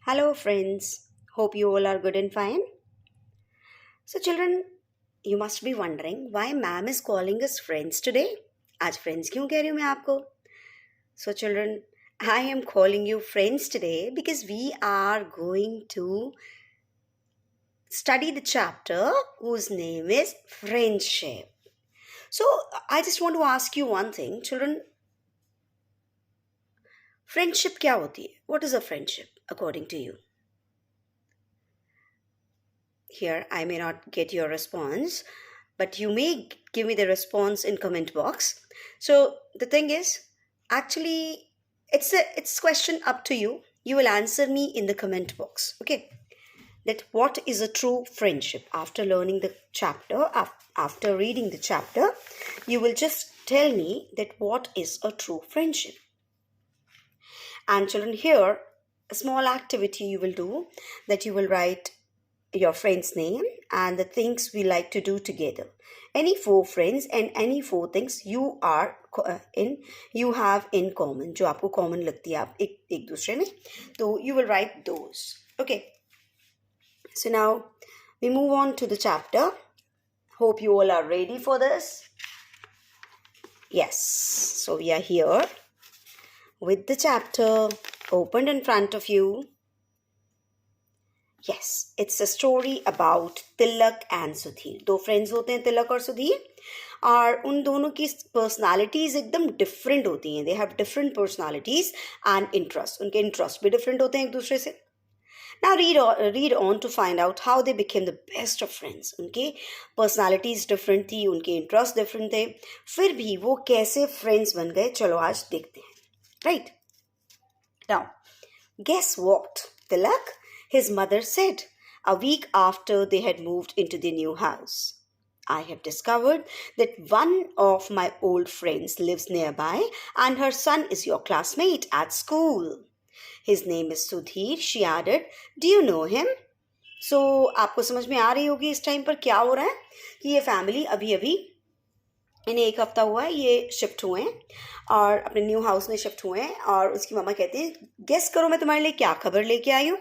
Hello, friends. Hope you all are good and fine. So, children, you must be wondering why ma'am is calling us friends today. आज friends क्यों कह रही हूँ मैं आपको? So, children, I am calling you friends today because we are going to study the chapter whose name is friendship. So, I just want to ask you one thing, children. Friendship क्या होती है? What is a friendship according to you? Here I may not get your response, but you may give me the response in comment box. So the thing is, actually, it's question up to you. You will answer me in the comment box. Okay, that what is a true friendship? After learning the chapter, after reading the chapter, you will just tell me that what is a true friendship. And children, here a small activity you will do, that you will write your friend's name and the things we like to do together. Any four friends and any four things you are you have in common, जो आपको common लगती है आप एक दूसरे में, तो you will write those. Okay, so now we move on to the chapter. Hope you all are ready for this. Yes, so we are here with the chapter opened in front of you. Yes, it's a story about Tilak and Sudhir. दो friends होते हैं तिलक और सुधीर, और उन दोनों की personalities एकदम different होती हैं. They have different personalities and interest. उनके इंटरेस्ट भी डिफरेंट होते हैं एक दूसरे से. Now read on to find out how they became the best of friends. उनके पर्सनालिटीज डिफरेंट थी, उनके इंटरेस्ट डिफरेंट थे, फिर भी वो कैसे फ्रेंड्स बन गए, चलो आज देखते हैं. Right now, guess what, Tilak, his mother said a week after they had moved into the new house. I have discovered that one of my old friends lives nearby and her son is your classmate at school. His name is Sudhir, she added. Do you know him? So, आपको समझ में आ रही होगी इस time पर क्या हो रहा है कि ये फैमिली अभी अभी, इन्हें एक हफ्ता हुआ है, ये शिफ्ट हुए हैं और अपने न्यू हाउस में शिफ्ट हुए हैं. और उसकी मम्मा कहती है, गेस करो मैं तुम्हारे लिए क्या खबर लेके आई हूँ.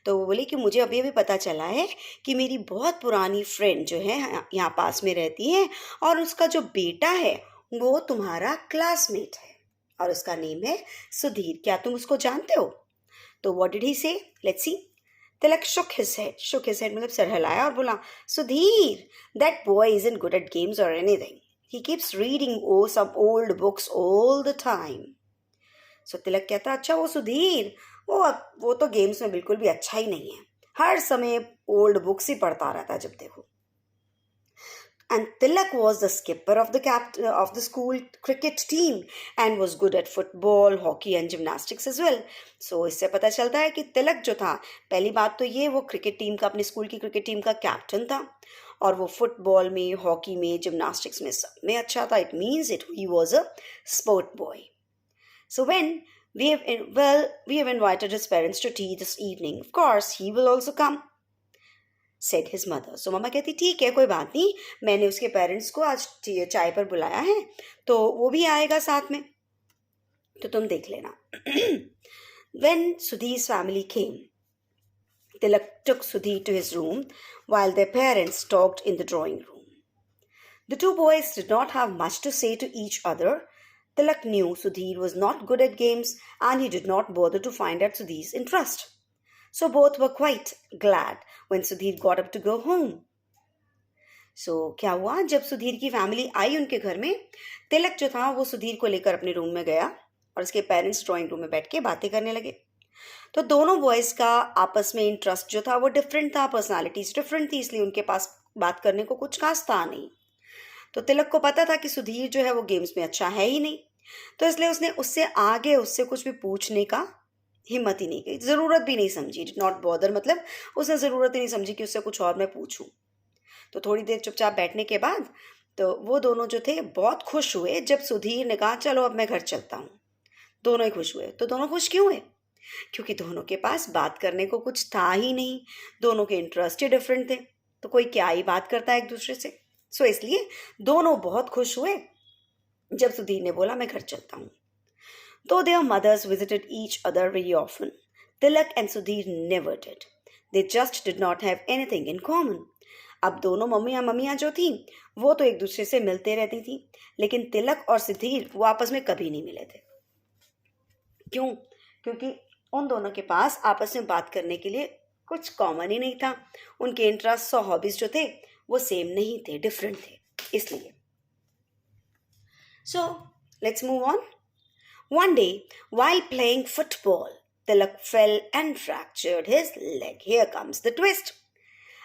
तो वो बोली कि मुझे अभी अभी पता चला है कि मेरी बहुत पुरानी फ्रेंड जो है यहाँ पास में रहती है और उसका जो बेटा है वो तुम्हारा क्लासमेट है और उसका नेम है सुधीर. क्या तुम उसको जानते हो? तो व्हाट डिड ही से, let's see. Tilak shook his head मतलब सर हिलाया और बोला, Sudhir, that boy isn't good at games or anything. He keeps reading some old books all the time. So तिलक कहता, अच्छा वो सुधीर, वो तो गेम्स में बिल्कुल भी अच्छा ही नहीं है, हर समय ओल्ड बुक्स ही पढ़ता रहता है जब देखो. And Tilak was the skipper of the school cricket team and was good at football, hockey and gymnastics as well. So इससे पता चलता है कि तिलक जो था, पहली बात तो ये, वो क्रिकेट टीम का, अपनी स्कूल की क्रिकेट टीम का कैप्टन था और वो फुटबॉल में, हॉकी में, जिम्नास्टिक्स में, सब में अच्छा था. It means he was a sport boy. So when we have invited his parents to tea this evening. Of course, he will also come, said his mother. So मम्मा कहती, ठीक है, कोई बात नहीं, मैंने उसके पेरेंट्स को आज चाय पर बुलाया है तो वो भी आएगा साथ में, तो तुम देख लेना. When Sudhir's family came, Tilak took Sudhir to his room while their parents talked in the drawing room. The two boys did not have much to say to each other. Tilak knew Sudhir was not good at games and he did not bother to find out Sudhir's interest. So both were quite glad when Sudhir got up to go home. So क्या हुआ, जब सुधीर की family I उनके घर में, तिलक जो था वो सुधीर को लेकर अपने रूम में गया और उसके पेरेंट्स ड्राइंग रूम में बैठ के बातें करने लगे. तो दोनों बॉयज़ का आपस में इंटरेस्ट जो था वो डिफरेंट था, पर्सनालिटीज डिफरेंट थी, इसलिए उनके पास बात करने को कुछ खास था नहीं. तो तिलक को पता था कि सुधीर जो है वो गेम्स में अच्छा है ही नहीं, तो इसलिए उसने उससे आगे उससे कुछ भी पूछने का हिम्मत ही नहीं की, ज़रूरत भी नहीं समझी. डिड नॉट बॉदर मतलब उसने ज़रूरत ही नहीं समझी कि उससे कुछ और मैं पूछूं. तो थोड़ी देर चुपचाप बैठने के बाद तो वो दोनों जो थे बहुत खुश हुए जब सुधीर ने कहा, चलो अब मैं घर चलता हूँ. दोनों ही खुश हुए. तो दोनों खुश क्यों हुए? क्योंकि दोनों के पास बात करने को कुछ था ही नहीं, दोनों के इंटरेस्ट ही डिफरेंट थे, तो कोई क्या ही बात करता है एक दूसरे से. सो इसलिए दोनों बहुत खुश हुए जब सुधीर ने बोला मैं घर चलता हूँ. Though their mothers visited each other very often, Tilak and Sudhir never did. They just did not have anything in common. अब दोनों मम्मियाँ जो थी वो तो एक दूसरे से मिलते रहती थी, लेकिन तिलक और सुधीर वो आपस में कभी नहीं मिले थे. क्यों? क्योंकि उन दोनों के पास आपस में बात करने के लिए कुछ कॉमन ही नहीं था. उनके इंटरेस्ट और हॉबीज जो थे वो सेम नहीं थे, डिफरेंट थे. इसलिए So, let's move on. One day, while playing football, Tilak fell and fractured his leg. Here comes the twist.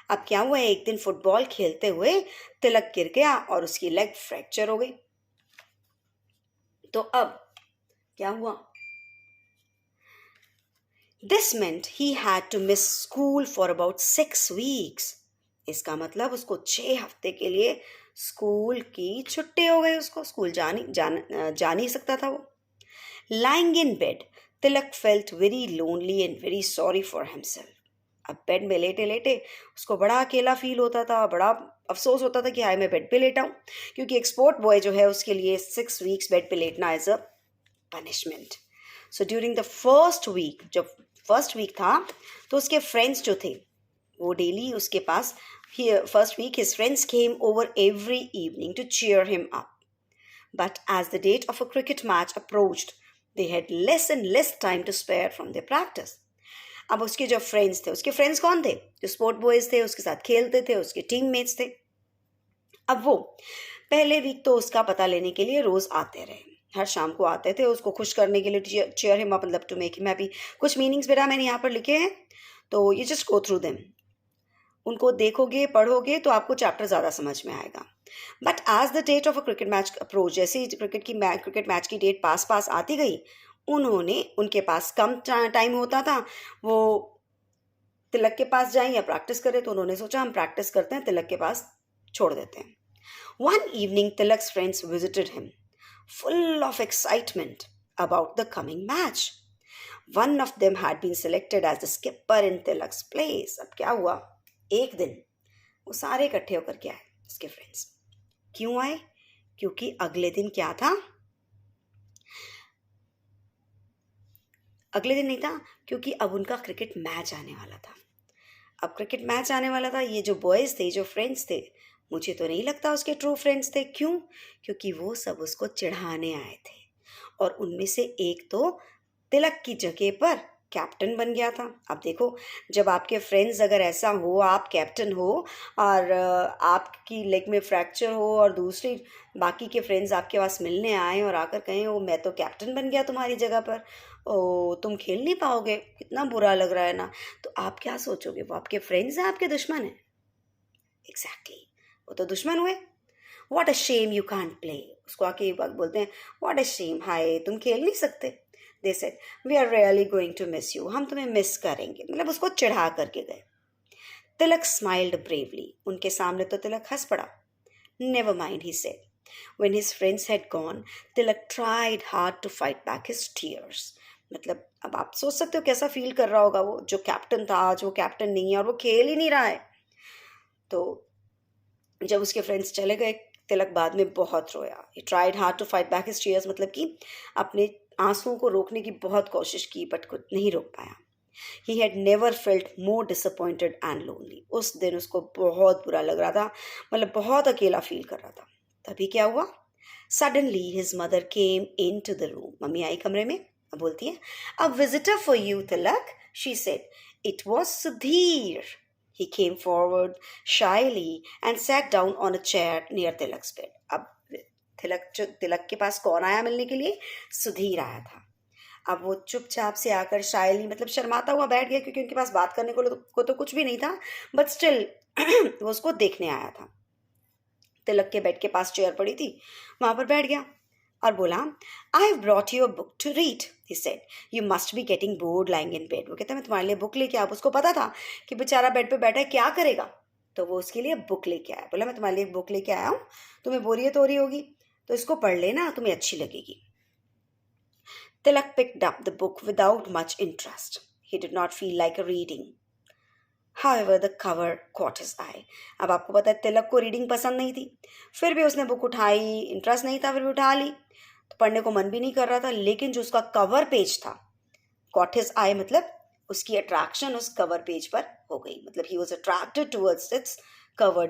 अब क्या हुआ, एक दिन फुटबॉल खेलते हुए तिलक गिर गया और उसकी लेग फ्रैक्चर हो गई. तो अब क्या हुआ? This meant he had to miss school for about 6 weeks. इसका मतलब उसको 6 हफ्ते के लिए स्कूल की छुट्टी हो गई. उसको स्कूल जा नहीं सकता था वो. Lying in bed, Tilak felt very lonely and very sorry for himself. अब बेड में लेटे लेटे उसको बड़ा अकेला फील होता था, बड़ा अफसोस होता था कि हाय मैं बेड पे लेटा हूँ, क्योंकि एक्सपोर्ट बॉय जो है उसके लिए 6 वीक्स बेड पे लेटना as a punishment. So during the first week, जब फर्स्ट वीक था तो उसके फ्रेंड्स जो थे वो डेली उसके पास, first week his friends came over every evening to cheer him up. But as the date of a cricket match approached, they had less and less time to spare from their practice. अब उसके जो friends थे, उसके friends कौन थे? जो sport boys थे, उसके साथ खेलते थे, उसके टीममेट्स थे. अब वो पहले वीक तो उसका पता लेने के लिए रोज आते रहे, हर शाम को आते थे उसको खुश करने के लिए, cheer him up, मतलब to make him happy. कुछ मीनिंग्स बेटा मैंने यहाँ पर लिखे हैं, तो you just go through them. उनको देखोगे पढ़ोगे तो आपको चैप्टर ज़्यादा समझ में आएगा. But as the date of a cricket match approach, जैसे ही क्रिकेट मैच की डेट पास आती गई, उनके पास कम टाइम होता था. वो तिलक के पास जाएं या प्रैक्टिस करें, तो उन्होंने सोचा हम प्रैक्टिस करते हैं, तिलक के पास छोड़ देते हैं. One evening Tilak's friends visited him full of excitement about the coming match. One of them had been selected as the skipper in Tilak's place. अब क्या हुआ, एक दिन वो सारे इकट्ठे होकर के आए, उसके फ्रेंड्स. क्यों आए? क्योंकि अगले दिन क्या था? अगले दिन नहीं था, क्योंकि अब उनका क्रिकेट मैच आने वाला था. अब क्रिकेट मैच आने वाला था. ये जो बॉयज़ थे, जो फ्रेंड्स थे, मुझे तो नहीं लगता उसके ट्रू फ्रेंड्स थे. क्यों? क्योंकि वो सब उसको चिढ़ाने आए थे, और उनमें से एक तो तिलक की जगह पर कैप्टन बन गया था. अब देखो, जब आपके फ्रेंड्स अगर ऐसा हो, आप कैप्टन हो और आपकी लेग में फ्रैक्चर हो, और दूसरी बाकी के फ्रेंड्स आपके पास मिलने आए और आकर कहें ओ मैं तो कैप्टन बन गया तुम्हारी जगह पर, ओ तुम खेल नहीं पाओगे, कितना बुरा लग रहा है ना. तो आप क्या सोचोगे, वो आपके फ्रेंड्स हैं, आपके दुश्मन हैं? एग्जैक्टली, वो तो दुश्मन हुए. What a shame you can't play. उसको आके ये बात बोलते हैं, व्हाट अ शेम, हाय तुम खेल नहीं सकते. They said we are really going to miss you, हम तुम्हें मिस करेंगे. मतलब उसको चिढ़ा करके गए. Tilak smiled bravely. उनके सामने तो तिलक हंस पड़ा. Never mind, he said. When his friends had gone, Tilak tried hard to fight back his tears. मतलब अब आप सोच सकते हो कैसा फील कर रहा होगा वो जो कैप्टन था, आज वो कैप्टन नहीं है और वो खेल ही नहीं रहा है. तो जब उसके फ्रेंड्स चले गए, तिलक बाद में बहुत रोया. He tried hard to fight back his tears, मतलब कि अपने आंसुओं को रोकने की बहुत कोशिश की, बट कुछ नहीं रोक पाया. He had never felt more disappointed and lonely. उस दिन उसको बहुत बुरा लग रहा था, मतलब बहुत अकेला फील कर रहा था. तभी क्या हुआ, suddenly his mother came in to the room. Mummy आई कमरे में. अब बोलती है, a visitor for you Tilak, she said. It was Sudhir. He came forward shyly and sat down on a chair near Tilak's bed. अब तिलक के पास कौन आया मिलने के लिए? सुधीर आया था. अब वो चुपचाप से आकर शायली, मतलब शर्माता हुआ बैठ गया, क्योंकि उनके पास बात करने को तो कुछ भी नहीं था, बट स्टिल वो उसको देखने आया था. तिलक के बेड के पास चेयर पड़ी थी, वहां पर बैठ गया और बोला, I have brought you a book to read. He said, you must be getting bored lying in bed. वो कहता है मैं तुम्हारे लिए बुक लेके आया. उसको पता था कि बेचारा बेड पे बैठा है, क्या करेगा, तो वो उसके लिए बुक लेके आया. बोला मैं तुम्हारे लिए बुक लेके आया हूँ, तुम्हें बोरियत हो रही होगी तो इसको पढ़ लेना, तुम्हें अच्छी लगेगी. तिलक picked up the book without much interest. He did not feel like reading. However, the cover caught his eye. अब आपको पता है तिलक को रीडिंग पसंद नहीं थी, फिर भी उसने बुक उठाई. इंटरेस्ट नहीं था, फिर भी उठा ली. तो पढ़ने को मन भी नहीं कर रहा था, लेकिन जो उसका कवर पेज था, caught his eye, मतलब उसकी अट्रैक्शन उस कवर पेज पर हो गई, मतलब he was attracted towards its cover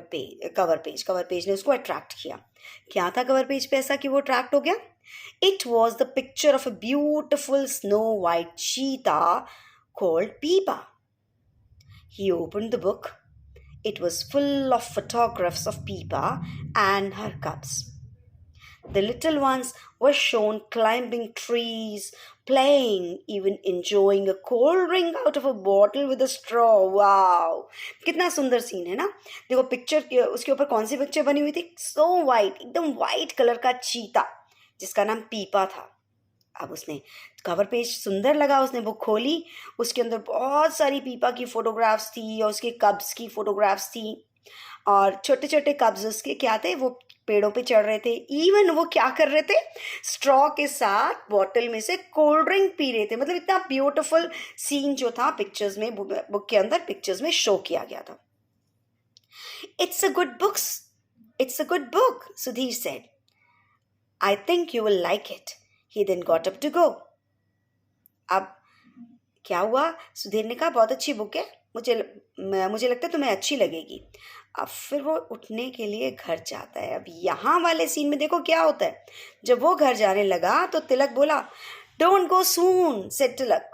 page ने उसको अट्रैक्ट किया। क्या था कवर पेज पे ऐसा कि वो अट्रैक्ट हो गया? It was the picture of a beautiful snow white चीता कॉल्ड पीपा। He opened the book. It was full of photographs of Peepa and her cubs. The little ones were shown climbing trees, playing, even enjoying a cold drink out of a bottle with a straw. Wow! कितना सुंदर scene है ना। देखो picture उसके ऊपर कौन सी picture बनी हुई थी? सो वाइट, एकदम वाइट कलर का चीता जिसका नाम पीपा था। अब उसने कवर पेज सुंदर लगा, उसने बुक खोली, उसके अंदर बहुत सारी पीपा की फोटोग्राफ्स थी और उसके कब्स की फोटोग्राफ्स थी, और छोटे छोटे कब्स उसके क्या थे, वो पेड़ों पे चढ़ रहे थे। इवन वो क्या कर रहे थे, स्ट्रॉ के साथ बॉटल में से कोल्ड ड्रिंक पी रहे थे। मतलब इतना ब्यूटीफुल सीन जो था पिक्चर्स में, बुक के अंदर पिक्चर्स में शो किया गया था। It's a good book, Sudhir said. I think you will like it. He then got up to go. अब क्या हुआ? सुधीर ने कहा बहुत अच्छी बुक है, मुझे लगता है तुम्हें अच्छी लगेगी। अब फिर वो उठने के लिए घर जाता है। अब यहाँ वाले सीन में देखो क्या होता है। जब वो घर जाने लगा तो तिलक बोला, don't go soon, said Tilak,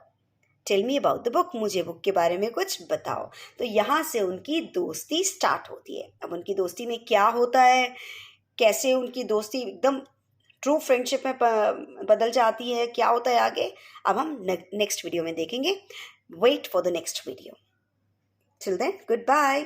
tell me about the book, मुझे बुक के बारे में कुछ बताओ। तो यहाँ से उनकी दोस्ती स्टार्ट होती है। अब उनकी दोस्ती में क्या होता है, कैसे उनकी दोस्ती एकदम ट्रू फ्रेंडशिप में बदल जाती है, क्या होता है आगे, अब हम नेक्स्ट वीडियो में देखेंगे। Wait for the next video. Till then, good bye.